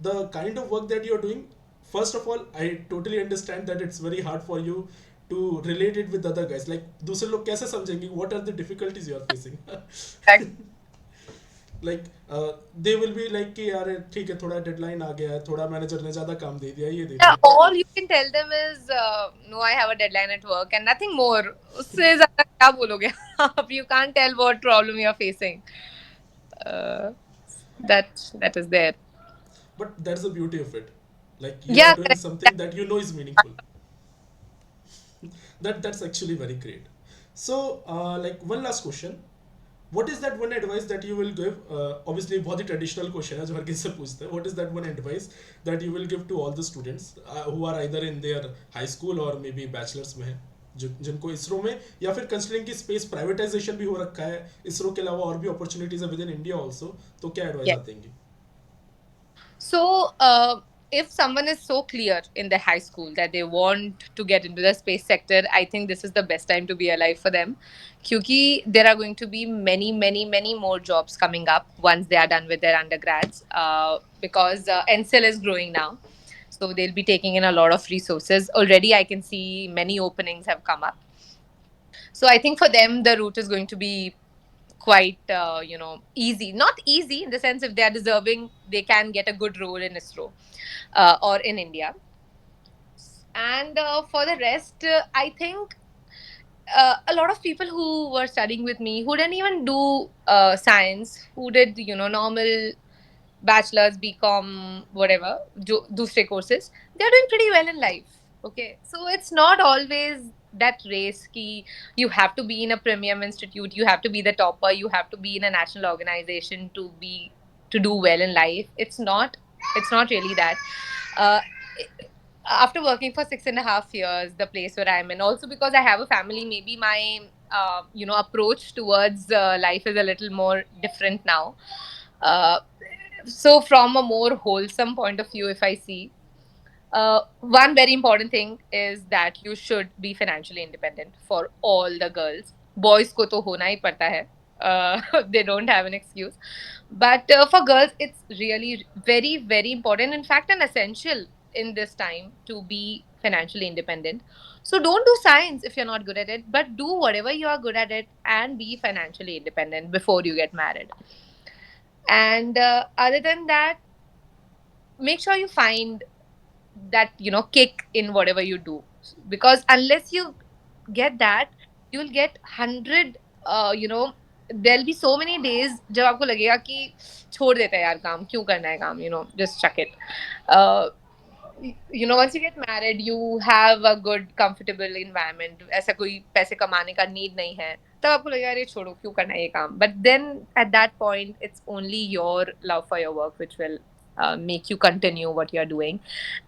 the kind of work that you're doing, first of all, I totally understand that it's very hard for you to relate it with other guys. Like दूसरे लोग कैसे समझेंगे what are the difficulties you are facing. Correct. Like they will be like कि यार ठीक है, थोड़ा deadline आ गया है, थोड़ा मैनेजर ने ज्यादा काम दे दिया, ये दे Yeah, दिया. all you can tell them is no, I have a deadline at work and nothing more. उससे ज़्यादा क्या बोलोगे आप? You can't tell what problem you are facing. Uh, that is there. But that's the beauty of it. Like you are Yeah, doing correct. something that you know is meaningful. That's actually very great. So like one last question. What is that one advice that you will give? Obviously बहुत ही traditional question है जो हर किसी से पूछते हैं. What is that one advice that you will give to all the students who are either in their high school or maybe bachelors में हैं, जिनको इसरो में, या फिर कंसिडरिंग कि स्पेस प्राइवेटाइजेशन भी हो रखा है, इसरो के अलावा और भी अपॉर्चुनिटीज है विद इन इंडिया ऑल्सो, तो क्या एडवाइस Yeah. आप देंगे? So, if someone is so clear in their high school that they want to get into the space sector, I think this is the best time to be alive for them. Kyuki there are going to be many, many, many more jobs coming up once they are done with their undergrads. Because NCL is growing now. So they'll be taking in a lot of resources. Already, I can see many openings have come up. So I think for them, the route is going to be quite easy, not easy in the sense if they are deserving they can get a good role in ISRO or in India. And for the rest, I think a lot of people who were studying with me who didn't even do science, who did normal bachelor's, BCom, whatever, दूसरे courses, they're doing pretty well in life. Okay, so it's not always that race ki you have to be in a premium institute, you have to be the topper, you have to be in a national organization to to do well in life. It's not really that. uh, After working for 6.5 years, the place where I'm in, also because I have a family, maybe my approach towards life is a little more different now. uh, so from a more wholesome point of view, if I see, one very important thing is that you should be financially independent for all the girls. Boys ko to hona hi padta hai. They don't have an excuse. But for girls, it's really very, very important. In fact, an essential in this time to be financially independent. So don't do science if you're not good at it, but do whatever you are good at it and be financially independent before you get married. And other than that, make sure you find that kick in whatever you do, because unless you get that, you'll get 100 there'll be so many days जब आपको लगेगा कि छोड़ देते हैं यार, काम क्यों करना है काम, just chuck it. uh, once you get married, you have a good comfortable environment, ऐसा कोई पैसे कमाने का need नहीं है, तब आपको लगेगा अरे छोड़ो क्यों करना है ये काम. But then at that point, it's only your love for your work which will make you continue what you're doing.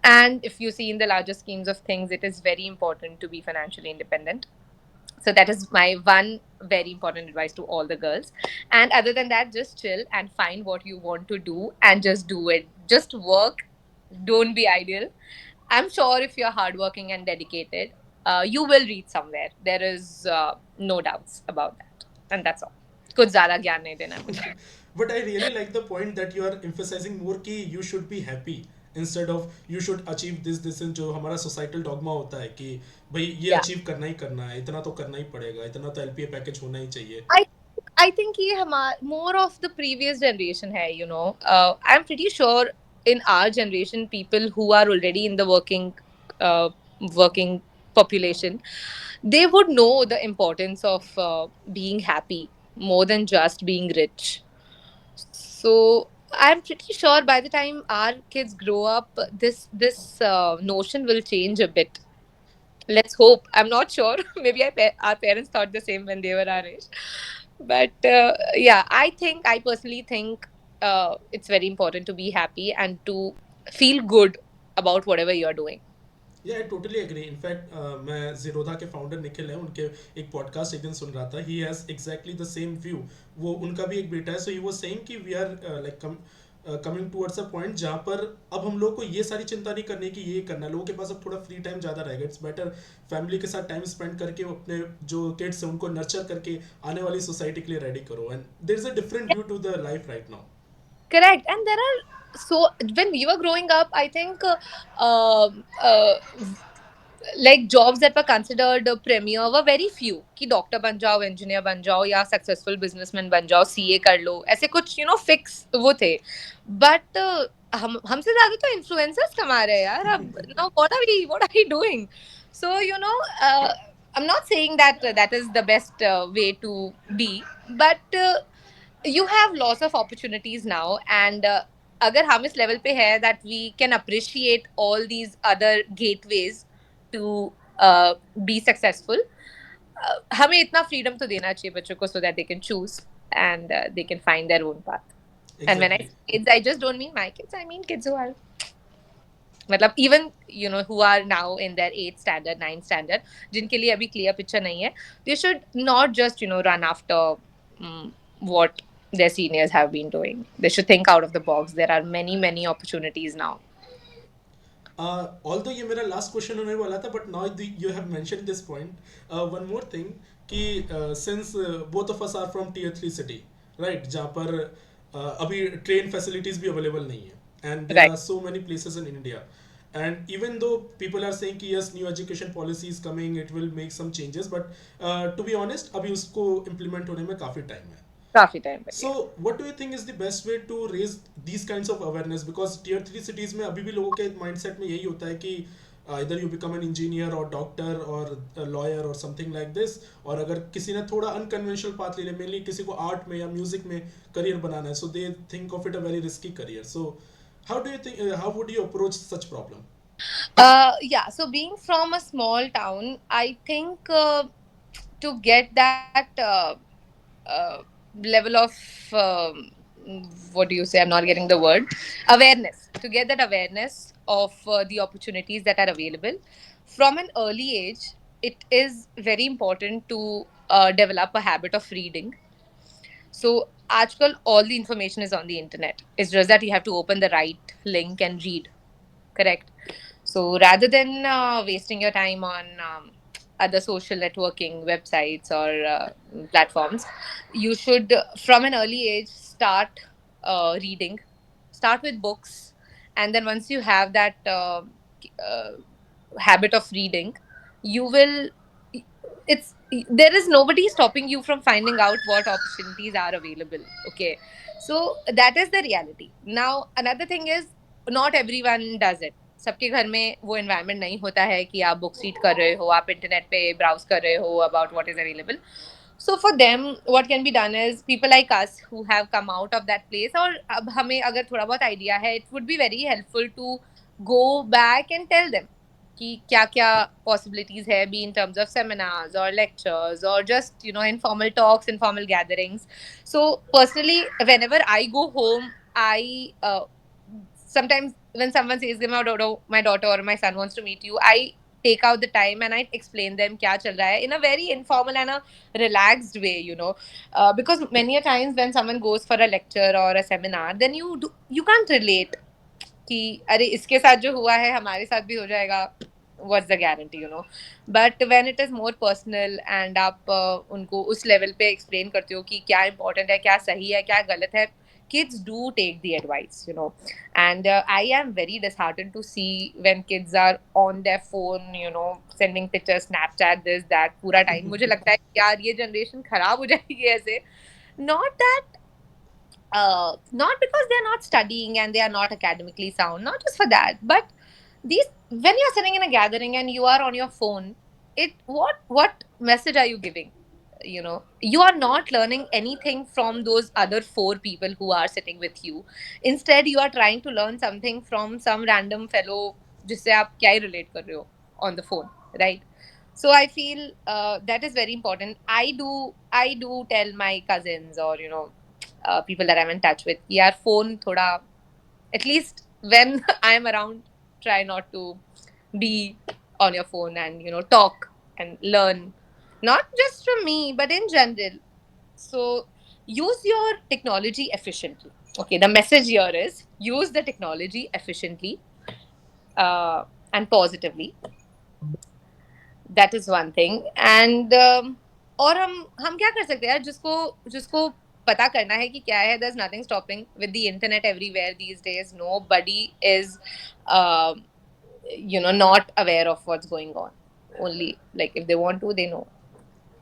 And if you see in the larger schemes of things, it is very important to be financially independent. So that is my one very important advice to all the girls. And other than that, just chill and find what you want to do and just do it. Just work. Don't be idle. I'm sure if you're hardworking and dedicated, you will reach somewhere. There is no doubts about that. And that's all. कुछ ज़्यादा ज्ञान नहीं देना है मुझे. But I really like the point that you are emphasizing more कि you should be happy instead of you should achieve this and जो हमारा societal dogma होता है कि भाई ये Yeah. achieve करना ही करना है, इतना तो करना ही पड़ेगा, इतना तो LPA पैकेज होना ही चाहिए. I I think ये हमारा more of the previous generation है, I'm pretty sure in our generation, people who are already in the uh, working population, they would know the importance of being happy more than just being rich. So I'm pretty sure by the time our kids grow up, this notion will change a bit. Let's hope. I'm not sure. Maybe our parents thought the same when they were our age. But yeah, I personally think it's very important to be happy and to feel good about whatever you're doing. या I totally agree. In fact मैं जीरोधा के founder Nikhil हैं, उनके एक podcast एक दिन सुन रहा था. He has exactly the same view. वो उनका भी एक बेटा है, सो ही वाज सेइंग कि we are like coming towards a point जहाँ पर अब हम लोग को ये सारी चिंता नहीं करनी कि ये करना है. लोगों के पास अब थोड़ा फ्री टाइम ज़्यादा रहेगा. इट्स बेटर फैमिली के साथ टाइम स्पेंड करके अपने जो किड्स हैं उनको नर्चर करके आने वाली सोसाइटी के लिए रेडी करो. And there is a different view to the life right now. Correct. And there are, so when we were growing up, I think like jobs that were considered premier were very few, कि doctor बन जाओ, engineer बन जाओ, या successful businessman बन जाओ, CA कर लो, ऐसे कुछ फिक्स वो थे. बट हम हमसे ज्यादा तो इन्फ्लुएंसर्स कमा रहे हैं यार अब. Now what are we doing? So I'm not saying that that is the best way to be, but you have lots of opportunities now. And अगर हम इस लेवल पे है that we can appreciate all these other gateways to be successful, हमें इतना freedom तो देना चाहिए बच्चों को, so that they can choose and they can find their own path. And when I exactly. say kids, I just don't mean my kids. I mean kids who are, मतलब even who are now in their 8th standard, 9th standard, जिनके लिए अभी clear picture नहीं है, they should not just run after what their seniors have been doing. They should think out of the box. There are many opportunities now. Although ये मेरा last question होने वाला था, but now you have mention this point. One more thing कि since both of us are from tier 3 city, right, जहाँ पर अभी train facilities भी अवेलेबल नहीं है, and there Right. Are so many places in India. And even though people are saying कि yes new education policy is coming, it will make some changes, but to be honest अभी उसको implement होने में काफ़ी time है. काफी time So, लगे. what do you think is the best way to raise these kinds of awareness? Because tier 3 cities में अभी भी लोगों के mindset में यही होता है कि either you become an engineer or doctor or a lawyer or something like this. और अगर किसी ने थोड़ा unconventional path ले लिया, mainly किसी को art में या music में career बनाना है, so they think of it a very risky career. So, how do you think? How would you approach such problem? Yeah, so being from a small town, I think to get that uh, level of um, what do you say? I'm not getting the word. Awareness. To get that awareness of the opportunities that are available from an early age, it is very important to develop a habit of reading. So, आजकल all the information is on the internet. It's just that you have to open the right link and read. Correct. So rather than wasting your time on other social networking websites or platforms, you should, from an early age, start reading. Start with books, and then once you have that uh, habit of reading, you will. It's there is nobody stopping you from finding out what opportunities are available. Okay, so that is the reality. Now another thing is not everyone does it. सबके घर में वो environment नहीं होता है कि आप books read कर रहे हो, आप इंटरनेट पे ब्राउज कर रहे हो about what is available. So for them, what can be done is people like us who have come out of that place, और अब हमें अगर थोड़ा बहुत आइडिया है, it would be very helpful to go back and tell them कि क्या क्या possibilities है, be in terms of seminars or lectures or just informal talks, informal gatherings. So personally, whenever I go home, I sometimes when someone says that my daughter or my son wants to meet you, I take out the time and I explain them क्या चल रहा है in a very informal and a relaxed way, because many a times when someone goes for a lecture or a seminar, then you can't relate कि अरे इसके साथ जो हुआ है हमारे साथ भी हो जाएगा. What's the guarantee, but when it is more personal and आप उनको उस level पे explain करते हो कि क्या important है, क्या सही है, क्या गलत है, kids do take the advice, and I am very disheartened to see when kids are on their phone, sending pictures, Snapchat, this that पूरा time. मुझे लगता है कि यार ये generation खराब हो जाएगी ऐसे. Not that not because they're not studying and they are not academically sound, not just for that, but these when you're sitting in a gathering and you are on your phone, it what message are you giving? You are not learning anything from those other four people who are sitting with you. Instead, you are trying to learn something from some random fellow जिससे आप क्या ही relate कर रहे हो on the phone, right? So I feel that is very important. I do tell my cousins or people that I'm in touch with, यार phone थोड़ा, at least when I'm around, try not to be on your phone and talk and learn, not just from me but in general. So use your technology efficiently. Okay, the message here is use the technology efficiently uh, and positively. That is one thing. And और हम क्या कर सकते हैं यार, जिसको जिसको पता करना है कि क्या है, there's nothing stopping with the internet everywhere these days. Nobody is uh, not aware of what's going on. Only like if they want to, they know.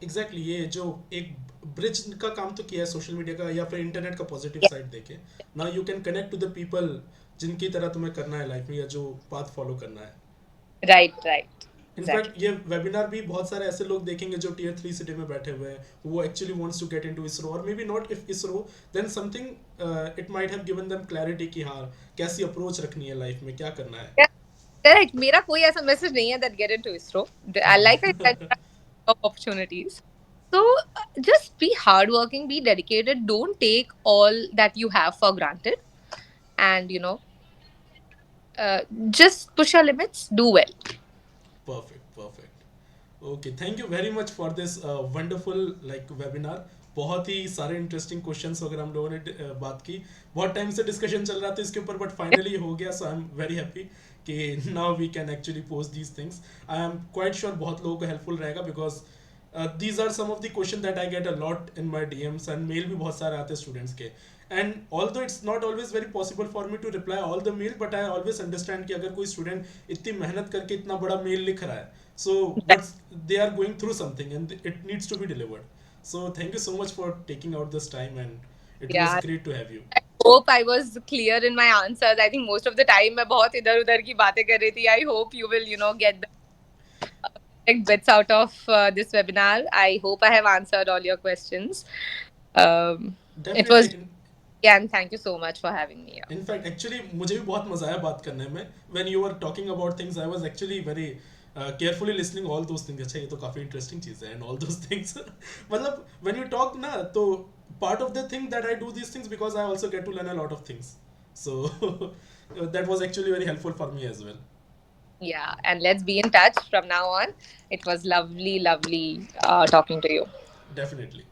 Exactly exactly, ये जो एक ब्रिज का काम तो किया है सोशल मीडिया का या फिर इंटरनेट का पॉजिटिव Yeah. साइड देखे. Now you can connect to the people जिनकी तरह तुम्हें करना है लाइफ में या जो पाथ फॉलो करना है. Right, right. In fact Exactly. ये वेबिनार भी बहुत सारे ऐसे लोग देखेंगे जो टीयर 3 सिटी में बैठे हुए हैं, वो actually wants to get into ISRO, और maybe not if ISRO, then something it might have given them clarity कि हाँ कैसी अप्रोच रखनी है लाइफ में, क्या करना है. Yeah. Correct. मेरा कोई ऐसा मैसेज नहीं है that get into ISRO. I like I said, of opportunities. So just be hardworking, be dedicated. Don't take all that you have for granted, and just push your limits. Do well. Perfect perfect. Okay, thank you very much for this wonderful like webinar. बहुत ही सारे interesting questions वगैरह हम लोगों ने बात की. बहुत time से डिस्कशन चल रहा था इसके ऊपर बट फाइनली हो गया, so I am very happy कि now we can actually post these things. I am quite sure बहुत लोगों को हेल्पफुल रहेगा because these are some of the question that I get a lot in my DMs and mail भी बहुत सारे आते हैं students के. And although it's not always very possible for me to reply all the mail, but I always understand कि अगर कोई student इतनी मेहनत करके इतना बड़ा mail लिख रहा है, so what's they are going through something and it needs to be delivered. So thank you so much for taking out this time and it was Yeah. great to have you. I hope I was clear in my answers. I think most of the time मैं बहुत इधर उधर की बातें कर रही थी. I hope you will get the correct bits out of this webinar. I hope I have answered all your questions. It was, Definitely. yeah, and thank you so much for having me In fact, actually मुझे भी बहुत मजा आया बात करने में. When you were talking about things, I was actually very carefully listening all those things. अच्छा ये तो काफी interesting चीज है and all those things. मतलब when you talk ना तो part of the thing that I do these things because I also get to learn a lot of things. So that was actually very helpful for me as well. Yeah, and let's be in touch from now on. It was lovely, lovely talking to you. Definitely.